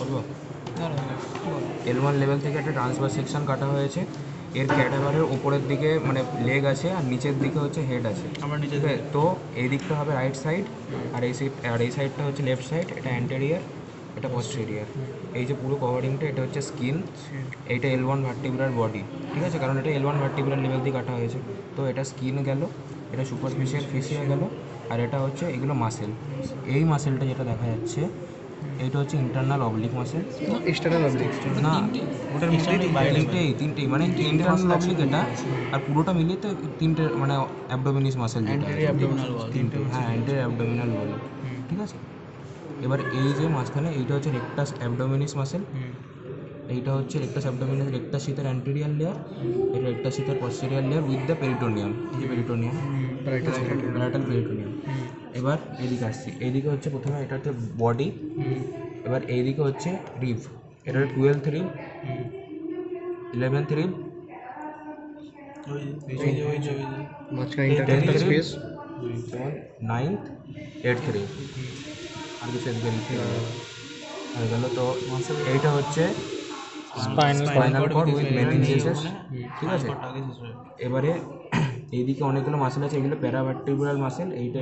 বলবো L1 level থেকে একটা ট্রান্সভার্স সেকশন কাটা হয়েছে। এর ক্যাডাভারের ওপরের দিকে মানে লেগ আছে আর নিচের দিকে হচ্ছে হেড আছে। ঠিক আছে, তো এই দিকটা হবে রাইট সাইড আর এই সাইডটা হচ্ছে লেফট সাইড। এটা অ্যান্টেরিয়ার, এটা পস্টেরিয়ার। এই যে পুরো কভারিংটা এটা হচ্ছে স্কিন, এইটা L1 ভার্টিব্রাল বডি। ঠিক আছে, কারণ এটা L1 ভার্টিব্রাল লেভেল দিয়ে কাটা হয়েছে। তো এটা স্কিন গেল, এটা সুপারফিশিয়াল ফেসিয়া গেল, আর এটা হচ্ছে এগুলো মাসেল। এই মাসেলটা যেটা দেখা যাচ্ছে এইটা হচ্ছে internal oblique muscle, external oblique না ওটার মধ্যে তিনটেই মানে ইন্টারনাল অবলিক এটা, আর পুরোটা মিলিয়ে তো তিনটে মানে অ্যাবডোমিনিস মাসেল যেটা তিনটে, হ্যাঁ অ্যান্টেরিয়র অ্যাবডোমিনাল বলে। ঠিক আছে, এবার এই যে মাঝখানে এইটা হচ্ছে রেক্টাস অ্যাবডোমিনিস মাসেল, এইটা হচ্ছে রেক্টাস অ্যাবডোমিনাস, রেক্টাস শীতের অ্যান্টেরিয়ার লেয়ার, এটা রেক্টাস শীতের posterior layer with the peritoneum. এই পেরিটোনিয়াম প্যারাটাল পেরিটোনিয়াম। এবার এইদিকে আসছি, এইদিকে হচ্ছে প্রথমে এটা হচ্ছে বডি, এবার এইদিকে হচ্ছে রিব, এটা 12th রিব, 11th রিব, মাঝখানে internal space, 9th 8th rib. আর কিছু এদিকে লিখতে হয়ে গেল। তো এইটা হচ্ছে স্পাইনাল কর্ড উইথ মেনিনজেস। ঠিক আছে, এবারে এইদিকে অনেকগুলো মাসেল আছে, এগুলো প্যারাভার্টিব্রাল মাসেল। এইটা